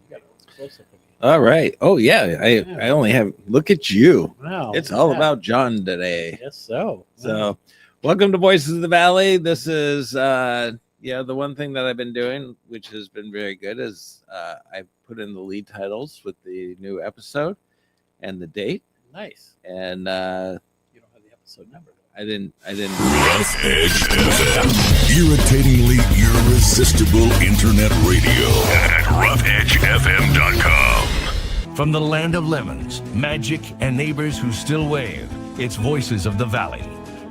got a close-up of you. All right. Oh yeah. I only have. Look at you. Wow. It's all yeah. about John today. Yes, so. So, welcome to Voices of the Valley. This is the one thing that I've been doing, which has been very good, is I put in the lead titles with the new episode and the date, Nice. and You don't have the episode number. I didn't. Rough Edge FM. Irritatingly irresistible internet radio at roughedgefm.com. From the land of lemons, magic, and neighbors who still wave, it's Voices of the Valley.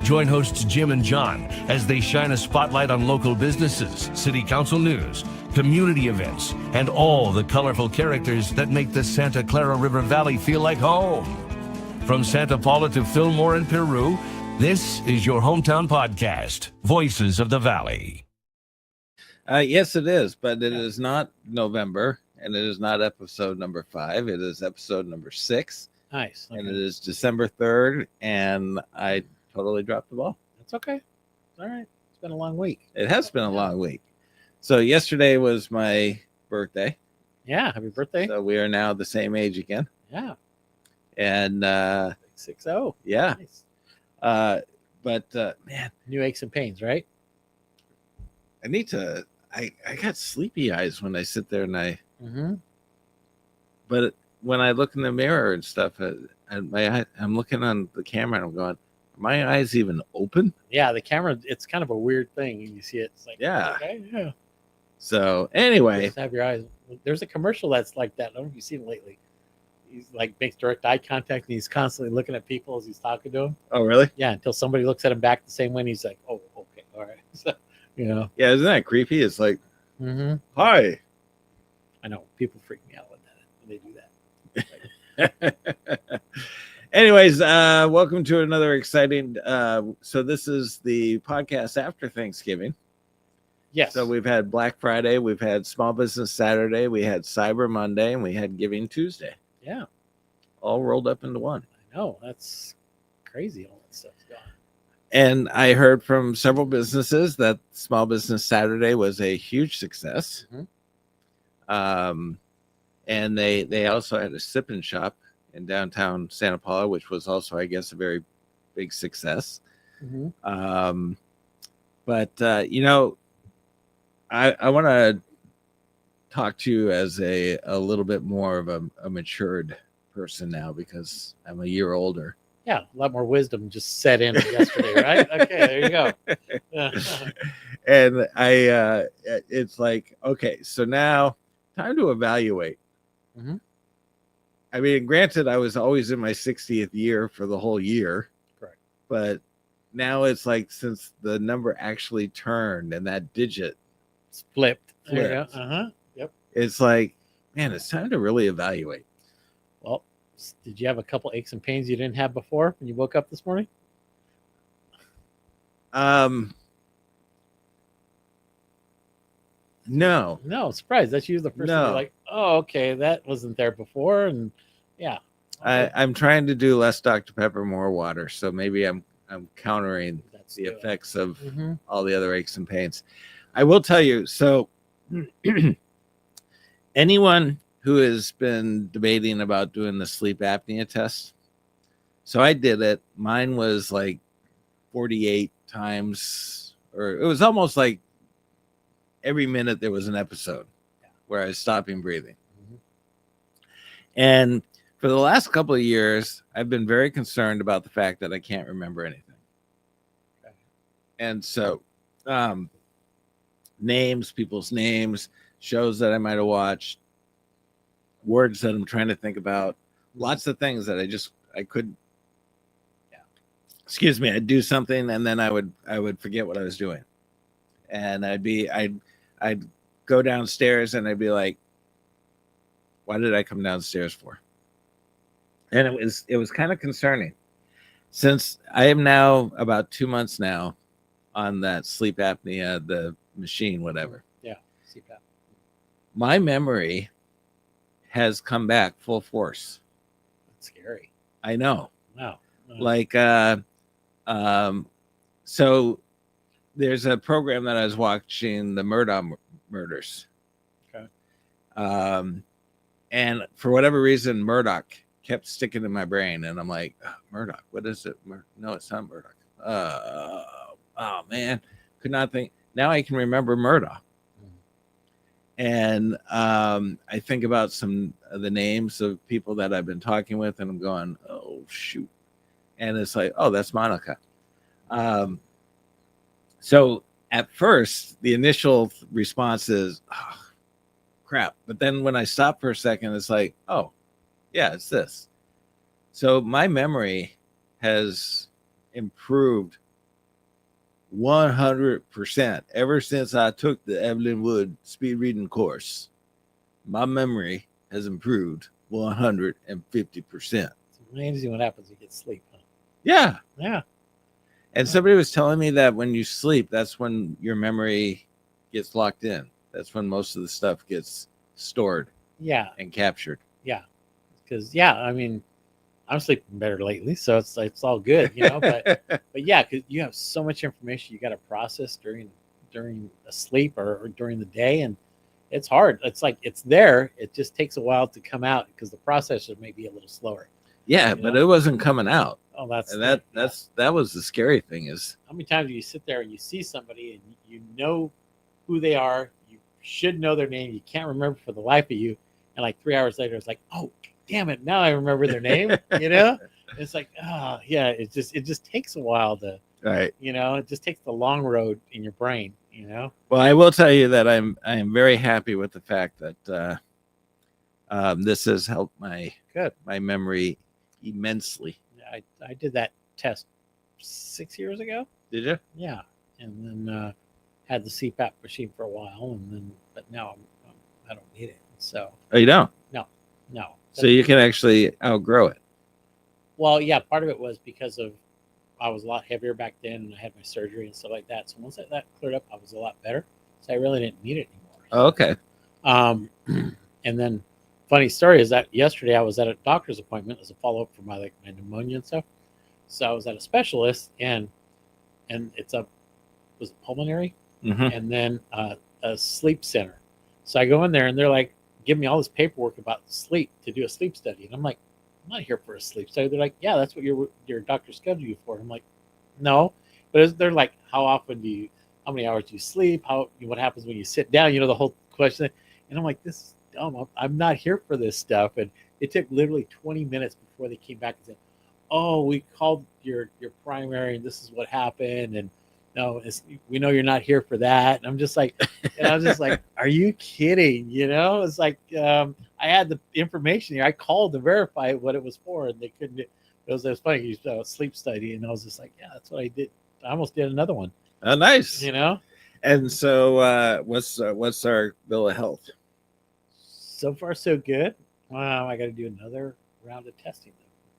Join hosts Jim and John as they shine a spotlight on local businesses, city council news, community events, and all the colorful characters that make the Santa Clara River Valley feel like home. From Santa Paula to Fillmore and Peru, this is your hometown podcast, Voices of the Valley. Yes, it is, but it is not November, and it is not episode number 5. It is episode number 6, Nice. and it is December 3rd, and I totally dropped the ball. That's okay. All right. It's been a long week. It has been a long week. So yesterday was my birthday. Yeah. Happy birthday. So we are now the same age again. Yeah. And 6-0. yeah. Nice. But man, New aches and pains, right? I need to I got sleepy eyes when I sit there and Mm-hmm. but when I look in the mirror and stuff, I'm looking on the camera and I'm going, are my eyes even open? Yeah, the camera, it's kind of a weird thing. You see it, it's like, Yeah. okay, yeah. So anyway, Just have your eyes. There's a commercial that's like that. I don't know if you've seen it lately. He's like makes direct eye contact and he's constantly looking at people as he's talking to them. oh really? Yeah, until somebody looks at him back the same way and he's like, oh, okay, all right. So, Yeah, isn't that creepy? It's like, mm-hmm. hi. I know people freak me out when they do that. Anyways, welcome to another exciting so this is the podcast after Thanksgiving. Yes. So we've had Black Friday, we've had Small Business Saturday, we had Cyber Monday, and we had Giving Tuesday, yeah, all rolled up into one. I know. That's crazy. All that stuff's gone. And I heard from several businesses that Small Business Saturday was a huge success. Mm-hmm. And they also had a sip and shop in downtown Santa Paula, which was also, I guess, a very big success. Mm-hmm. But I want to talk to you as a little bit more of a matured person now because I'm a year older. Yeah, a lot more wisdom just set in yesterday, right? Okay, there you go. And it's like, okay, so now time to evaluate. Mm-hmm. I mean, granted, I was always in my 60th year for the whole year. Correct. But now it's like since the number actually turned and that digit It's flipped. There you Flipped. go. Uh-huh. Yep. it's like, man, it's time to really evaluate. Well, did you have a couple aches and pains you didn't have before when you woke up this morning? No. No, surprise. That's usually the first thing No. you're like, oh, okay, that wasn't there before. And yeah. I'm trying to do less Dr. Pepper, more water. So maybe I'm countering That's the good. effects of Mm-hmm. all the other aches and pains. I will tell you, so anyone who has been debating about doing the sleep apnea test, so I did it. Mine was like 48 times, or it was almost like every minute there was an episode where I was stopping breathing. Mhm. And for the last couple of years, I've been very concerned about the fact that I can't remember anything. Okay. And so, names, people's names, shows that I might have watched, words that I'm trying to think about, lots of things that I couldn't. Yeah. Excuse me, I'd do something and then I would forget what I was doing. And I'd go downstairs and I'd be like, why did I come downstairs for? And it was kind of concerning. Since I am now about 2 months now on that sleep apnea, the machine, whatever. Yeah. CPAP. My memory has come back full force. That's scary. I know. Wow. Like so there's a program that I was watching, the Murdaugh murders. Okay. And for whatever reason, Murdoch kept sticking in my brain, and I'm like, "Oh, Murdoch, what is it? No, it's not Murdoch. Oh man, could not think. Now I can remember Murdoch, and I think about some of the names of people that I've been talking with, and I'm going, oh shoot, and it's like, oh, that's Monica. So at first, the initial response is, oh, crap. But then when I stop for a second, it's like, oh, yeah, it's this. So my memory has improved 100% ever since I took the Evelyn Wood speed reading course. My memory has improved 150%. It's amazing what happens when you get sleep. Huh? Yeah. Yeah. And somebody was telling me that when you sleep, that's when your memory gets locked in. That's when most of the stuff gets stored Yeah. and captured. Yeah. Because, I mean, I'm sleeping better lately, so it's all good, But yeah, because you have so much information you got to process during a sleep or during the day, and it's hard. It's like it's there. It just takes a while to come out because the processor may be a little slower. Yeah, but it wasn't coming out. Oh, that was the scary thing is how many times do you sit there and you see somebody and you know who they are, you should know their name, you can't remember for the life of you, and like 3 hours later it's like, oh damn it, now I remember their name. It's like, yeah, it just takes a while to, right. It just takes the long road in your brain. Well, I will tell you that I am very happy with the fact that this has helped my memory immensely. I did that test 6 years ago. Did you? Yeah, and then had the CPAP machine for a while, but now I don't need it. So. Oh, you don't? No. So you can actually outgrow it. Well, yeah, part of it was because of I was a lot heavier back then, and I had my surgery and stuff like that. So once that cleared up, I was a lot better. So I really didn't need it anymore. Oh, okay. And then, funny story is that yesterday I was at a doctor's appointment as a follow up for my pneumonia and stuff. So I was at a specialist, and was it pulmonary, and then a sleep center. So I go in there, and they're like, give me all this paperwork about sleep to do a sleep study, and I'm like, I'm not here for a sleep study. They're like, yeah, that's what your doctor scheduled you for. I'm like, no, but they're like, how many hours do you sleep? What happens when you sit down? The whole question. And I'm like, this is dumb. I'm not here for this stuff. And it took literally 20 minutes before they came back and said, oh, we called your primary, and this is what happened. And no, we know you're not here for that. And I'm just like, are you kidding? It's like, I had the information here. I called to verify what it was for, and they couldn't. It was funny. A sleep study, and I was just like, yeah, that's what I did. I almost did another one. Oh, nice. And so, what's our bill of health? So far, so good. Wow, I got to do another round of testing,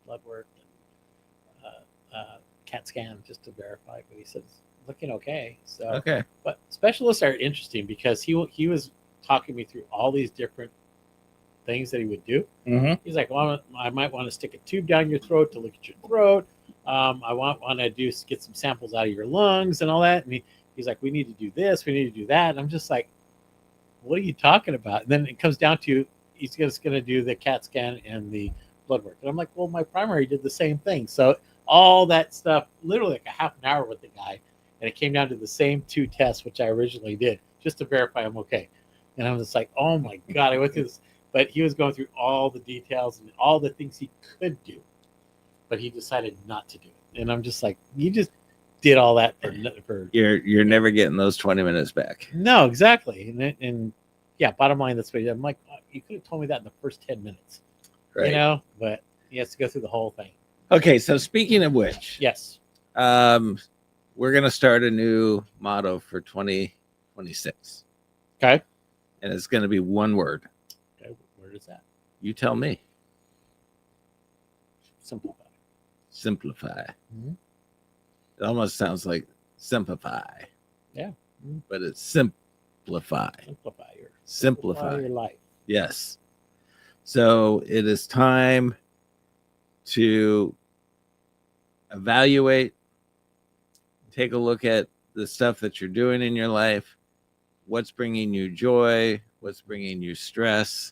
blood work, and CAT scan just to verify. But he says looking okay. So okay. But specialists are interesting because he was talking me through all these different things that he would do. He's like, well, I might want to stick a tube down your throat to look at your throat. I want to get some samples out of your lungs and all that. And he's like, we need to do this, we need to do that. And I'm just like, what are you talking about? And then it comes down to he's just going to do the CAT scan and the blood work. And I'm like, well, my primary did the same thing. So all that stuff, literally like a half an hour with the guy, and it came down to the same 2 tests, which I originally did, just to verify I'm okay. And I was just like, oh my God, I went through this. But he was going through all the details and all the things he could do, but he decided not to do it. And I'm just like, you just did all that for You're never getting those 20 minutes back. No, exactly. And yeah, bottom line, that's what I'm like, you could have told me that in the first 10 minutes, Right. But he has to go through the whole thing. Okay, so speaking of which, Yes. we're gonna start a new motto for 2026. Okay. And it's gonna be one word. Okay. Where is that? You tell me. Simplify. Simplify. Mhm. It almost sounds like simplify. Yeah. Mhm. But it's simplify. Simplify your life. Yes. So it is time to evaluate, take a look at the stuff that you're doing in your life, what's bringing you joy, what's bringing you stress,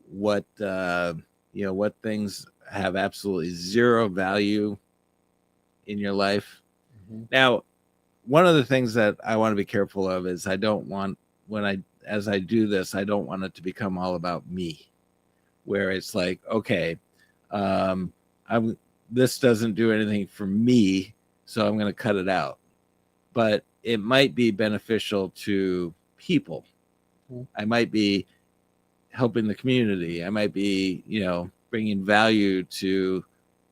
what what things have absolutely zero value in your life. Mhm. Now, one of the things that I want to be careful of is I don't want as I do this, I don't want it to become all about me, where it's like, okay, I'm this doesn't do anything for me, so I'm going to cut it out. But it might be beneficial to people. Mhm. I might be helping the community. I might be, bringing value to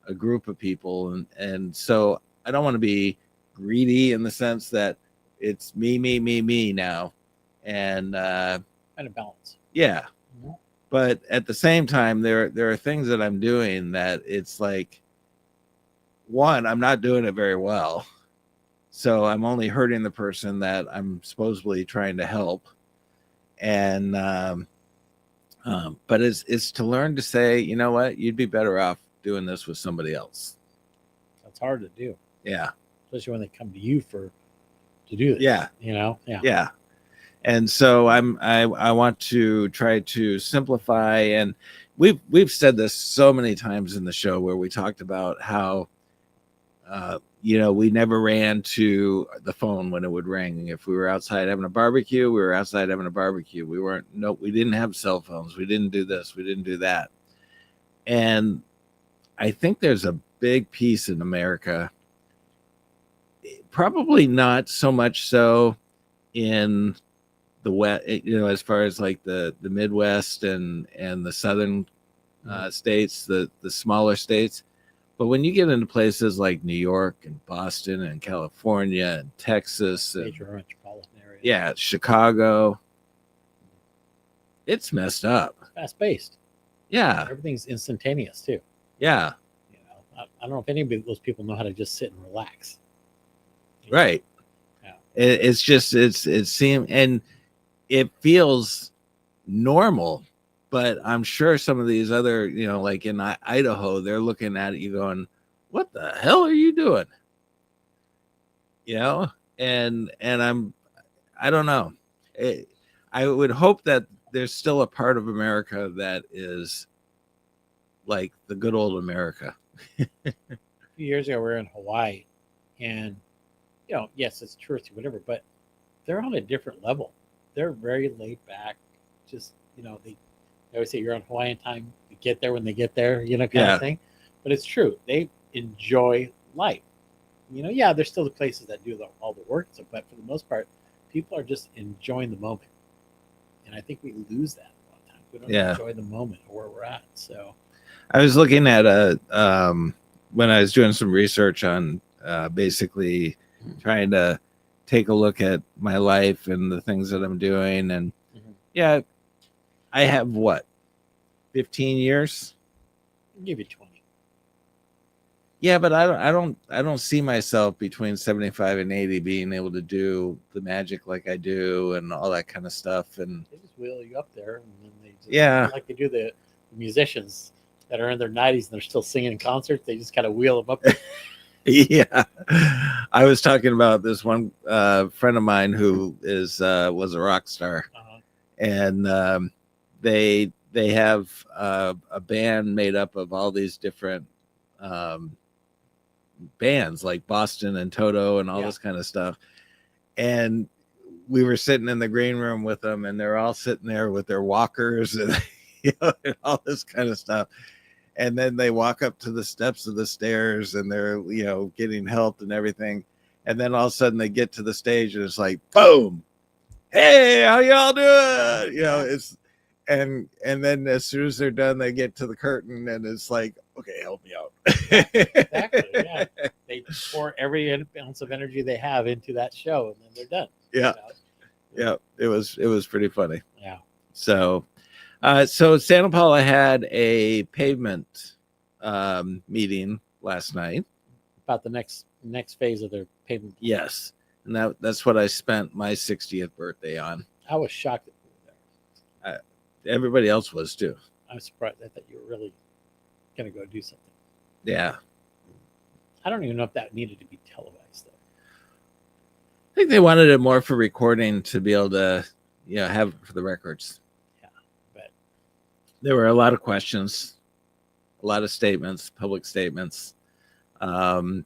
a group of people, and so I don't want to be greedy in the sense that it's me now, and Kind of balance. yeah. Mhm. But at the same time, there are things that I'm doing that it's like, one, I'm not doing it very well, so I'm only hurting the person that I'm supposedly trying to help, and but it's to learn to say, you know what, you'd be better off doing this with somebody else. That's hard to do, Yeah, especially when they come to you to do this. yeah, Yeah. yeah. And so I want to try to simplify, and we've said this so many times in the show where we talked about how we never ran to the phone when it would ring. If we were outside having a barbecue, we were outside having a barbecue. We didn't have cell phones. We didn't do this. We didn't do that. And I think there's a big piece in America, probably not so much so in the West, as far as like the Midwest and the Southern states, the smaller states. But when you get into places like New York and Boston and California and Texas and Major metropolitan area. yeah, Chicago, it's messed up. Fast paced. Yeah, Everything's instantaneous too. yeah, I don't know if any of those people know how to just sit and relax. You know? right. Yeah. It's just it seems, and it feels normal, but I'm sure some of these other, like in Idaho, they're looking at you going, what the hell are you doing? And I don't know. I would hope that there's still a part of America that is like the good old America. A few years ago, we were in Hawaii, and yes, it's touristy, whatever, but they're on a different level. They're very laid back. Just they always say you're on Hawaiian time. You get there when they get there, kind Yeah. of thing. But it's true. They enjoy life. There's still the places that do all the work, but for the most part, people are just enjoying the moment. And I think we lose that a lot of times. We don't enjoy the moment or where we're at. So I was looking at when I was doing some research on basically trying to take a look at my life and the things that I'm doing, and yeah, I have 15 years. I'll give you 20. Yeah, but I don't see myself between 75 and 80 being able to do the magic like I do and all that kind of stuff. And They just wheel you up there, and then they just like they do the musicians that are in their 90s and they're still singing in concerts. They just kind of wheel them up there. yeah, I was talking about this one friend of mine who was a rock star, and they have a band made up of all these different bands like Boston and Toto and all this kind of stuff. And we were sitting in the green room with them, and they're all sitting there with their walkers and, and all this kind of stuff. And then they walk up to the steps of the stairs, and they're getting help and everything. And then all of a sudden they get to the stage, and it's like boom, hey, how y'all doing? It's and then as soon as they're done, they get to the curtain, and it's like, okay, help me out. Exactly. Yeah, they pour every ounce of energy they have into that show, and then they're done. Yeah, yeah. It was pretty funny. Yeah. So Santa Paula had a pavement meeting last night about the next phase of their pavement. Yes, and that's what I spent my 60th birthday on. I was shocked that you were there. Everybody else was too. I was surprised. I thought you were really going to go do something. Yeah. I don't even know if that needed to be televised, though. I think they wanted it more for recording to be able to, have it for the records. Yeah, but there were a lot of questions, a lot of statements, public statements. There's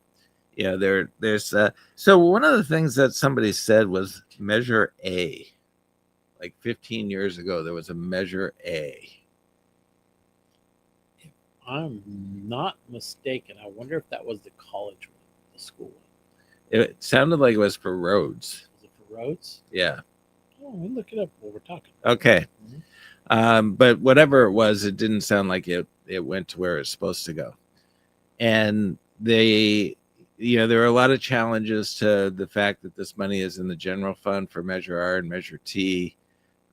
so one of the things that somebody said was Measure A. Like 15 years ago, there was a Measure A. If I'm not mistaken, I wonder if that was the college one, the school one. It sounded like it was for roads. Was it for roads? Yeah. Oh, we'll look it up while we're talking. Okay. Mhm. But whatever it was, it didn't sound like it went to where it's supposed to go. And there are a lot of challenges to the fact that this money is in the general fund for Measure R and Measure T.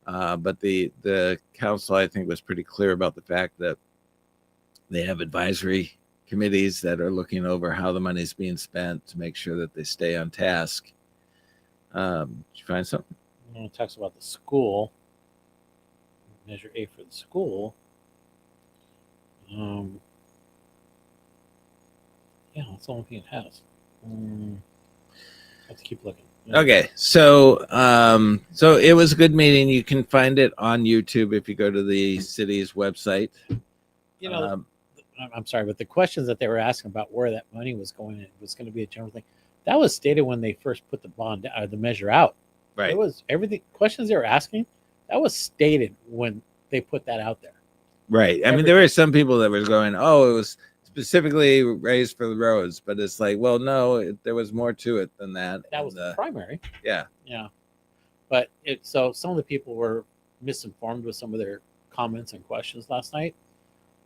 But the council, I think, was pretty clear about the fact that they have advisory committees that are looking over how the money is being spent to make sure that they stay on task. Did you find something? When it talks about the school, Measure A for the school. Yeah, that's the only thing it has. I have to keep looking. Yeah. Okay, so it was a good meeting. You can find it on YouTube if you go to the city's website. You know, I'm sorry, but the questions that they were asking about where that money was going, it was going to be a general thing. That was stated when they first put the bond or the measure out. Right. It was everything questions they were asking. That was stated when they put that out there. Right. I mean, there were some people that were going, "Oh, it was specifically raised for the roads," but it's like, well, no, there was more to it than that. That was the primary. Yeah. Yeah. But so some of the people were misinformed with some of their comments and questions last night,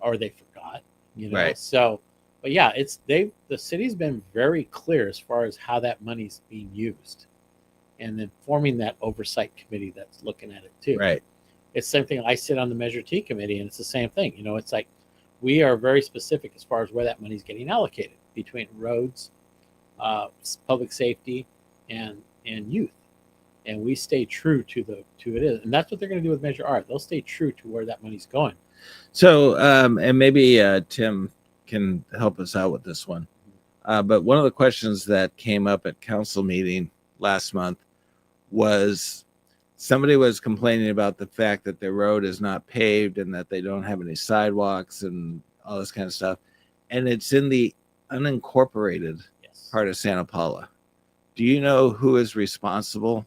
or they forgot, Right. So, but yeah, the city's been very clear as far as how that money's being used, and then forming that oversight committee that's looking at it too. Right. It's the same thing. I sit on the Measure T committee, and it's the same thing. It's like we are very specific as far as where that money's getting allocated between roads, public safety, and youth. And we stay true to it is, and that's what they're going to do with Measure R. They'll stay true to where that money's going. So, and maybe Tim can help us out with this one. But one of the questions that came up at council meeting last month was somebody was complaining about the fact that their road is not paved and that they don't have any sidewalks and all this kind of stuff. And it's in the unincorporated part of Santa Paula. Do you know who is responsible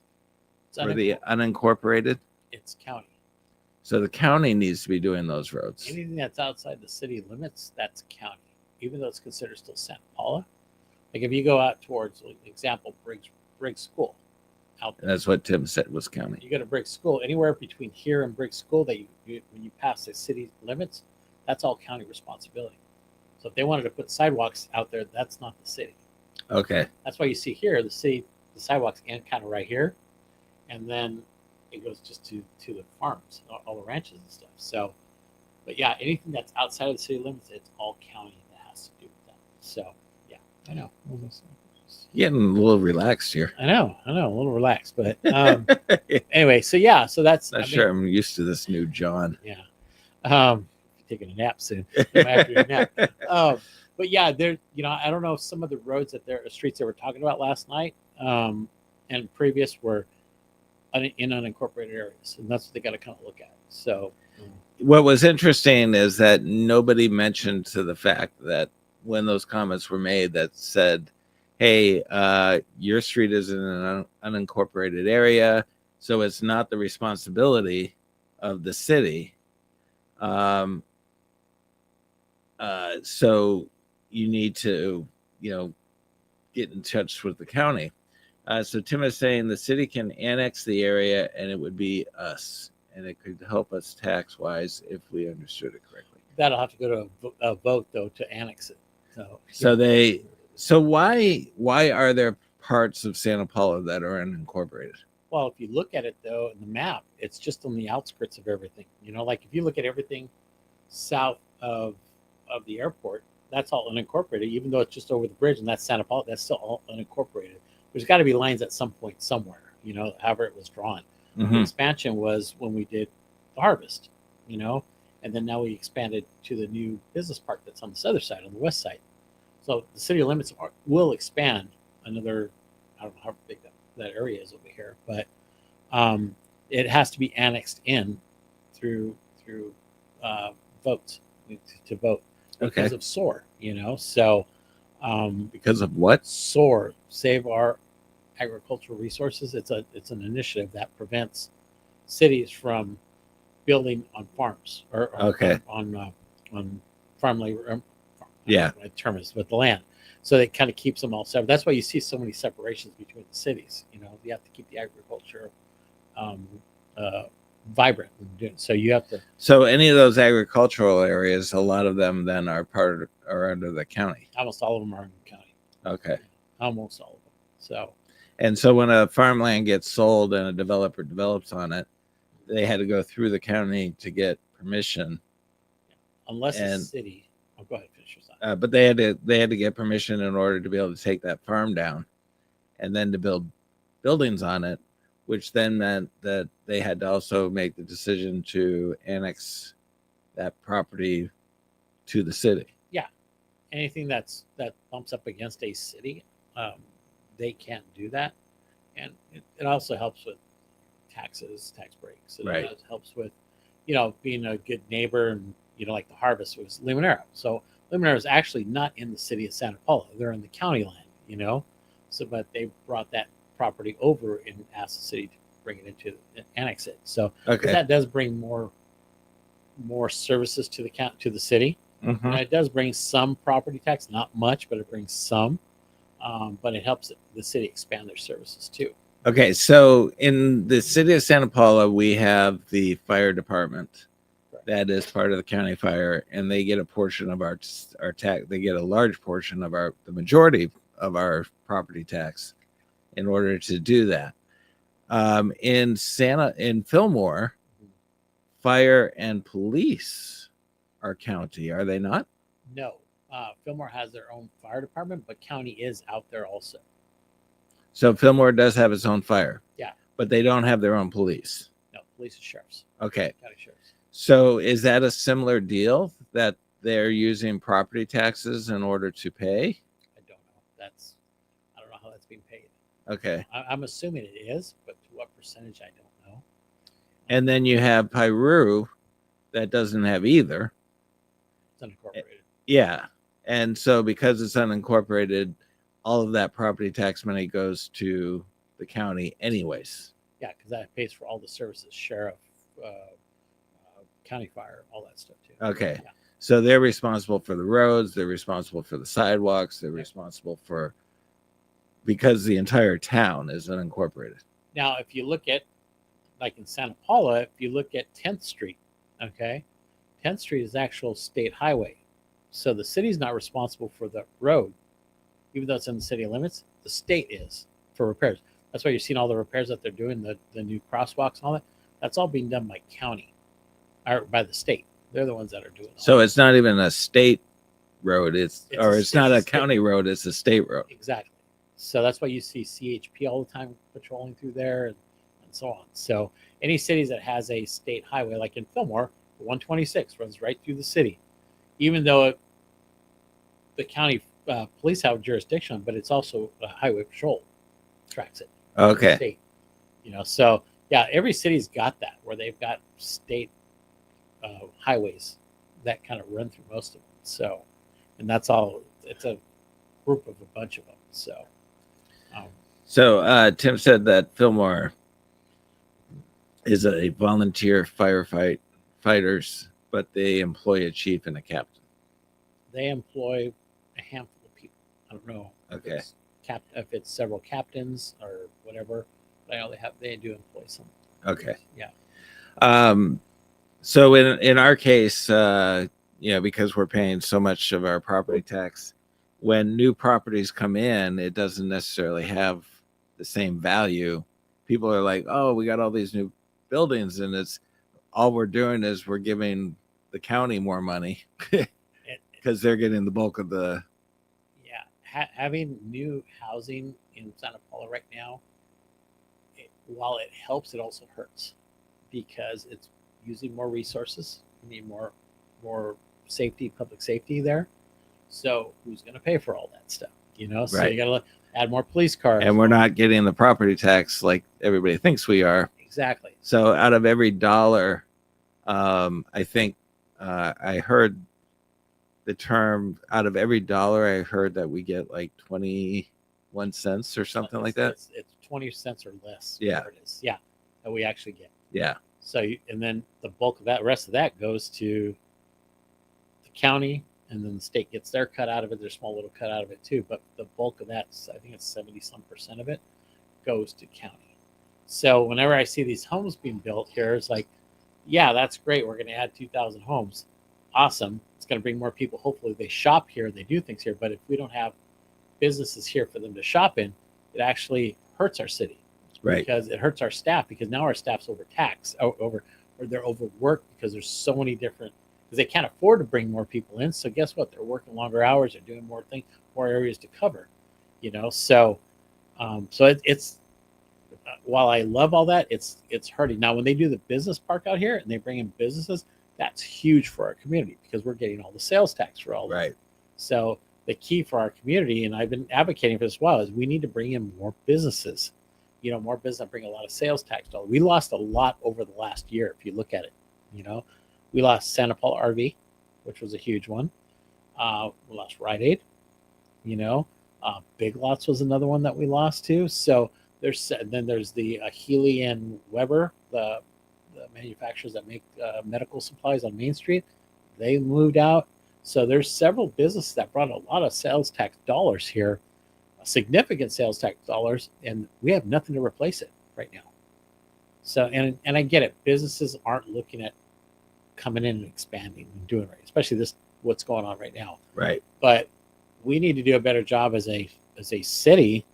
for the unincorporated? It's county. So the county needs to be doing those roads. Anything that's outside the city limits, that's county, even though it's considered still Santa Paula. Like if you go out towards, like, example, Briggs School, out there. And that's what Tim said was county. You go to Briggs School, anywhere between here and Briggs School, that you when you pass the city limits, that's all county responsibility. So if they wanted to put sidewalks out there, that's not the city. Okay. That's why you see here the sidewalks end kind of right here, and then it goes just to the farms, all the ranches and stuff. So, but yeah, anything that's outside of the city limits, it's all county that has to do with that. So, yeah, I know. Getting a little relaxed here. I know, a little relaxed, but anyway, so yeah, so that's. Sure, I'm used to this new John. Yeah, taking a nap soon. After your nap. But yeah, there. I don't know if some of the roads streets they were talking about last night, and previous were in unincorporated areas, and that's what they got to kind of look at. So, what was interesting is that nobody mentioned to the fact that when those comments were made, that said, "Hey, your street is in an unincorporated area, so it's not the responsibility of the city. So you need to, get in touch with the county." So Tim is saying the city can annex the area, and it would be us, and it could help us tax wise if we understood it correctly. that'll have to go to a vote though to annex it. So why are there parts of Santa Paula that are unincorporated? Well, if you look at it though in the map, it's just on the outskirts of everything. Like if you look at everything south of the airport, that's all unincorporated, even though it's just over the bridge and that's Santa Paula, that's still all unincorporated. There's got to be lines at some point somewhere, however it was drawn. Mm-hmm. The expansion was when we did the harvest, and then now we expanded to the new business park that's on this other side, on the west side. So the city limits will expand another, I don't know how big that area is over here, but it has to be annexed in through votes to vote because Okay. of SOAR. So Because of what? SOAR, Save Our Agricultural Resources. It's an initiative that prevents cities from building on farms or Okay. on farm labor. Yeah. My term is with the land. So it kind of keeps them all separate. That's why you see so many separations between the cities. You have to keep the agriculture vibrant. So you have to So any of those agricultural areas, a lot of them then are under the county. almost all of them are in the county. Okay. Almost all of them. So And so when a farmland gets sold and a developer develops on it, they had to go through the county to get permission. unless a And- city, go ahead, finish your thought. But they had to get permission in order to be able to take that farm down and then to build buildings on it, which then meant that they had to also make the decision to annex that property to the city. Anything that bumps up against a city, they can't do that, and it also helps with taxes, tax breaks. Right. It helps with being a good neighbor, and like the harvest was Limonero. So Limonero is actually not in the city of Santa Paula; they're in the county land. So but they brought that property over and asked the city to bring it into annex it. So 'cause Okay. that does bring more services to the city. Mhm. And it does bring some property tax, not much, but it brings some. But it helps the city expand their services too. Okay, so in the city of Santa Paula, we have the fire department that is part of the county fire, and they get a portion of our tax. They get a large portion of the majority of our property tax in order to do that. In Fillmore, fire and police are county, are they not? No, Fillmore has their own fire department, but county is out there also. So Fillmore does have its own fire. Yeah. But they don't have their own police. No, police and sheriffs, Okay. county sheriffs. So is that a similar deal that they're using property taxes in order to pay? I don't know. I don't know how that's being paid. Okay. I'm assuming it is, but to what percentage, I don't know. And then you have Piru that doesn't have either. It's unincorporated. Yeah. And so because it's unincorporated, all of that property tax money goes to the county anyways. Yeah, because that pays for all the services, sheriff, county fire, all that stuff too. Okay. Yeah. So they're responsible for the roads, they're responsible for the sidewalks, they're responsible for, because the entire town is unincorporated. Now, if you look at, like in Santa Paula, if you look at 10th Street, okay, 10th Street is actual state highway. So the city's not responsible for the road, even though it's in the city limits. The state is for repairs. That's why you're seeing all the repairs that they're doing, the new crosswalks and all that. That's all being done by county or by the state. They're the ones that are doing it. So it's not even a state road, it's It's a it's not a state- county road, it's a state road. Exactly. So that's why you see CHP all the time patrolling through there and so on. So any cities that has a state highway, like in Fillmore, 126 runs right through the city, even though the county police have jurisdiction, but it's also a highway patrol tracks it. Okay. State, so yeah, every city's got that where they've got state highways that kind of run through most of them. So, and that's all. It's a group of a bunch of them. So, Tim said that Fillmore is a volunteer fighters, but they employ a chief and a captain. they employ a handful of people. I don't know Okay. if it's several captains or whatever. But I know they do employ some. Okay. Yeah. So in our case, because we're paying so much of our property tax, when new properties come in, it doesn't necessarily have the same value. People are like, "Oh, we got all these new buildings," and it's all we're doing is we're giving the county more money because they're getting the bulk of the. Yeah, having new housing in Santa Paula right now, while it helps, it also hurts because it's using more resources. You need more safety, public safety there. So who's going to pay for all that stuff? So Right. you got to add more police cars. And we're not getting the property tax like everybody thinks we are. Exactly. So out of every dollar, I think I heard the term, out of every dollar I heard that we get like 21 cents or something like that. It's 20 cents or less. Yeah. whatever it is. Yeah, that we actually get. Yeah. So, and then the bulk of that, rest of that goes to the county, and then the state gets their cut out of it. Their small little cut out of it too. But the bulk of that, I think it's 70% of it, goes to county. So whenever I see these homes being built here, it's like, yeah, that's great. We're going to add 2,000 homes. Awesome. It's going to bring more people. Hopefully they shop here, they do things here. But if we don't have businesses here for them to shop in, it actually hurts our city. Right. Because it hurts our staff, because now our staff's overtaxed, or they're overworked because there's so many different, because they can't afford to bring more people in. So guess what? They're working longer hours, they're doing more things, more areas to cover, so it's while I love all that, it's hurting. Now when they do the business park out here and they bring in businesses, that's huge for our community, because we're getting all the sales tax for all Right. that. So the key for our community, and I've been advocating for this a while, is we need to bring in more businesses. More business, bring a lot of sales tax dollars. We lost a lot over the last year. If you look at it, we lost Santa Paula RV, which was a huge one. We lost Rite Aid. Big Lots was another one that we lost too. So there's the Healy and Weber, the manufacturers that make medical supplies on Main Street. They moved out. So there's several businesses that brought a lot of sales tax dollars here, significant sales tax dollars, and we have nothing to replace it right now. So, and I get it. Businesses aren't looking at coming in and expanding and doing right, especially what's going on right now. Right. But we need to do a better job as a city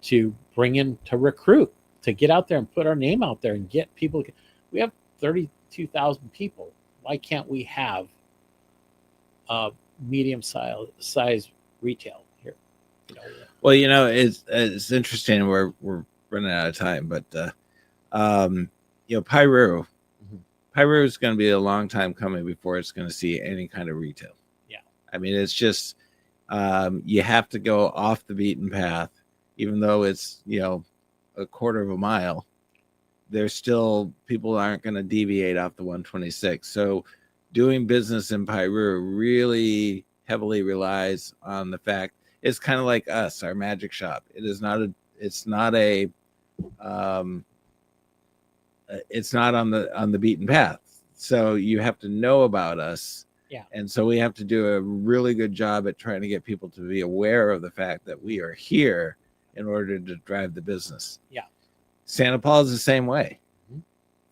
to bring in, to recruit, to get out there and put our name out there and get people. We have 32,000 people. Why can't we have medium size retail here? Well, it's interesting. We're running out of time, but Piru. Piru is going to be a long time coming before it's going to see any kind of retail. Yeah. I mean, it's just you have to go off the beaten path, even though it's a quarter of a mile. There's still, people aren't going to deviate off the 126. So doing business in Piru really heavily relies on the fact, it's kind of like us, our magic shop. It's not on the beaten path. So you have to know about us. Yeah. And so we have to do a really good job at trying to get people to be aware of the fact that we are here in order to drive the business. Yeah. Santa Paula is the same way. Mm-hmm.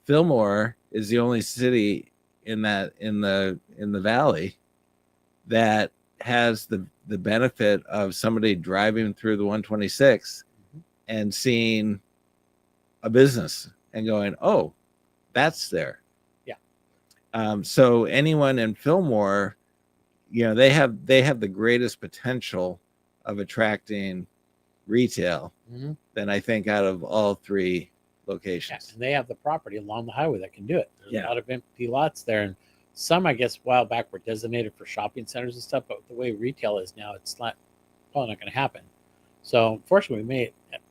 Fillmore is the only city in the valley that has the benefit of somebody driving through the 126 and seeing a business and going, oh, that's there. Yeah. So anyone in Fillmore, they have the greatest potential of attracting retail than I think out of all three locations. Yeah, and they have the property along the highway that can do it. There's Yeah. a lot of empty lots there, and some, I guess, a while back were designated for shopping centers and stuff. But the way retail is now, it's probably not going to happen. So, fortunately and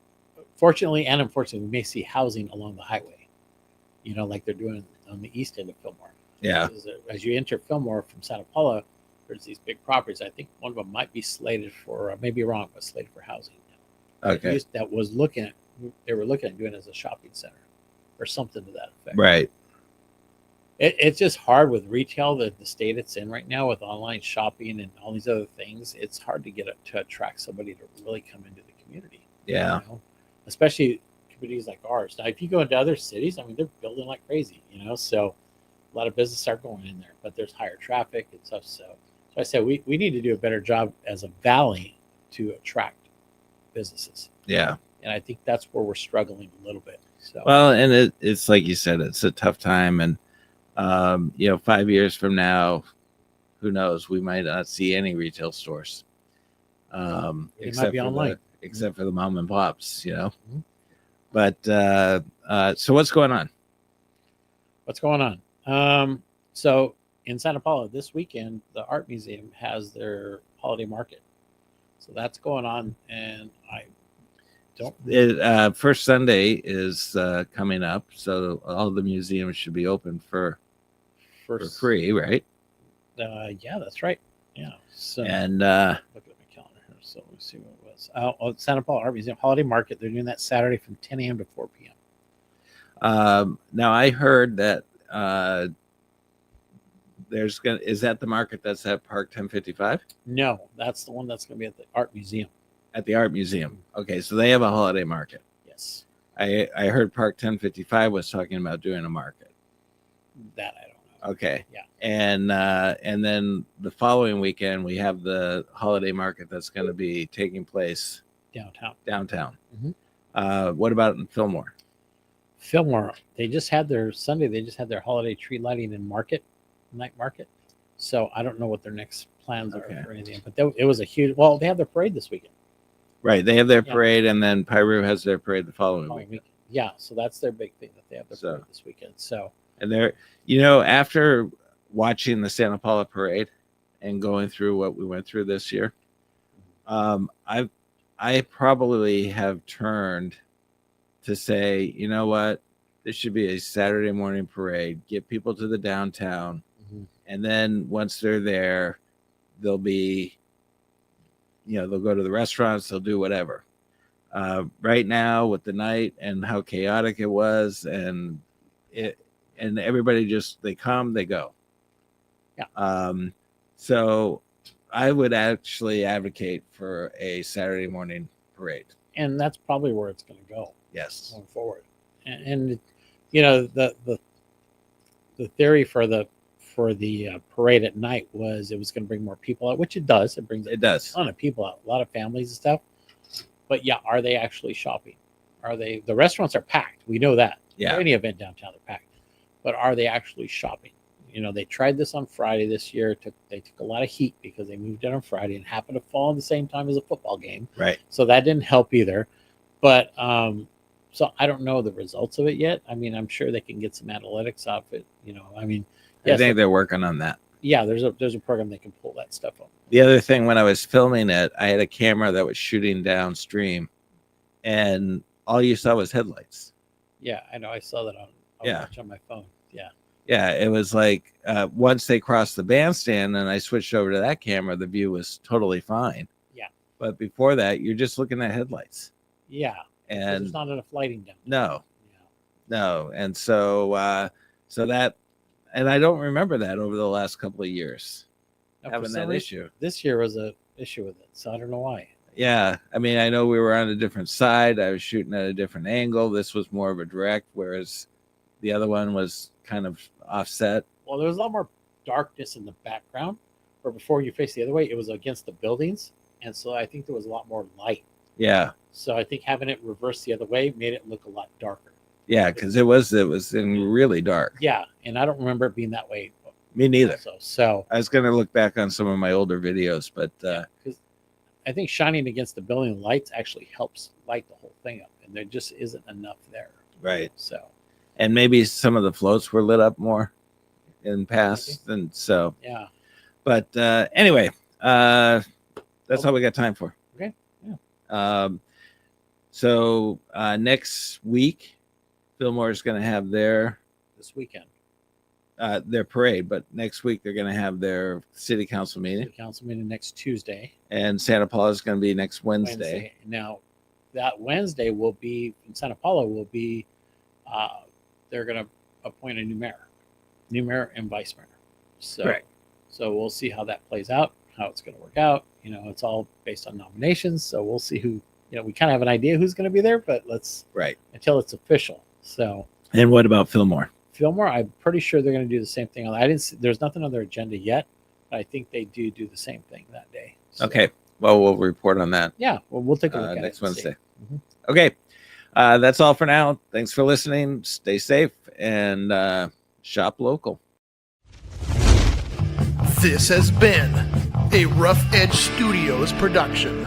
unfortunately, we may see housing along the highway. Like they're doing on the east end of Fillmore. Yeah. As you enter Fillmore from Santa Paula, there's these big properties. I think one of them might be slated for, maybe wrong, but slated for housing. Okay. They were looking at doing it as a shopping center or something to that effect. Right. It's just hard with retail, the state it's in right now, with online shopping and all these other things. It's hard to get it to attract somebody to really come into the community. Yeah. Especially communities like ours. Now, if you go into other cities, I mean, they're building like crazy, so a lot of businesses are going in there, but there's higher traffic and stuff. So I said, we need to do a better job as a valley to attract businesses. Yeah. And I think that's where we're struggling a little bit. So, well, and it's like you said, it's a tough time. And, 5 years from now, who knows, we might not see any retail stores. It might be online. Except for the mom and pops, Mm-hmm. But so what's going on? So in Santa Paula this weekend, the art museum has their holiday market. So that's going on, and I don't. First Sunday is coming up, so all the museums should be open for free, right? Yeah, that's right. Yeah. So And look at my calendar here. So let me see what it was. Santa Paula Art Museum Holiday Market. They're doing that Saturday from 10 a.m. to 4 p.m. now I heard that is that the market that's at Park 1055? No, that's the one that's going to be at the art museum. At the art museum. Okay, so they have a holiday market. Yes, I heard Park 1055 was talking about doing a market. that I don't know. Okay. Yeah. And then the following weekend we have the holiday market that's going to be taking place Downtown. What about in Fillmore? Fillmore, they just had their Sunday. They just had their holiday tree lighting and night market. So I don't know what their next plans are Okay. or anything. But it was a huge. Well, they have their parade this weekend. Right. They have their Yeah. parade, and then Pyru has their parade the following week. Yeah, so that's their big thing that they have their So- parade this weekend. So And they're, after watching the Santa Paula parade and going through what we went through this year, I probably have turned to say, you know what, this should be a Saturday morning parade. Get people to the downtown, and then once they're there, they'll be, they'll go to the restaurants, they'll do whatever. Right now, with the night and how chaotic it was, and everybody just, they come, they go. Yeah. So I would actually advocate for a Saturday morning parade. and that's probably where it's going to go Yes. going forward. And the theory for the parade at night was it was going to bring more people out, which it does. It brings It does. a ton of people out, a lot of families and stuff. But yeah, are they actually shopping? The restaurants are packed. We know that. Yeah. Any event downtown, they're packed. But are they actually shopping? They tried this on Friday this year. They took a lot of heat because they moved it on Friday and happened to fall at the same time as a football game. Right. So that didn't help either. But so I don't know the results of it yet. I mean, I'm sure they can get some analytics off it. I I think they're working on that. yeah, there's a program that can pull that stuff up. The other thing, when I was filming it, I had a camera that was shooting downstream, and all you saw was headlights. Yeah, I know. I saw that on my phone. Yeah. Yeah, it was like once they crossed the bandstand and I switched over to that camera, the view was totally fine. Yeah. But before that, you're just looking at headlights. Yeah. 'Cause And there's not enough lighting down. no, Yeah. no. And so that, and I don't remember that over the last couple of years, Now, for having some that reason, issue. This year was a issue with it, so I don't know why. Yeah. I mean, I know we were on a different side. I was shooting at a different angle. This was more of a direct, whereas the other one was kind of offset. Well, there was a lot more darkness in the background, where before you face the other way, it was against the buildings, and so I think there was a lot more light. Yeah. So I think having it reversed the other way made it look a lot darker. Yeah. Because it was in really dark. Yeah, and I don't remember it being that way. Me neither. So I was going to look back on some of my older videos, but because I think shining against the building lights actually helps light the whole thing up, and there just isn't enough there. right. So And maybe some of the floats were lit up more in past, and so. yeah, But anyway, that's all we got time for. Okay. Yeah. So next week, Fillmore is going to have their this weekend, parade, but next week they're going to have their city council meeting, the council meeting next Tuesday. and Santa Paula is going to be next Wednesday. Now, that Wednesday will be in Santa Paula. Will be they're going to appoint a new mayor and vice mayor. So, Correct. So we'll see how that plays out, how it's going to work out. It's all based on nominations, so we'll see who. We kind of have an idea who's going to be there, but let's Right. until it's official. So And what about Fillmore? Fillmore, I'm pretty sure they're going to do the same thing. I didn't see, there's nothing on their agenda yet, but I think they do the same thing that day. So, Okay. Well, we'll report on that Yeah. Well, we'll take a look at next it and see. Wednesday. Mhm. Okay. That's all for now. Thanks for listening. Stay safe and shop local. This has been a Rough Edge Studios production.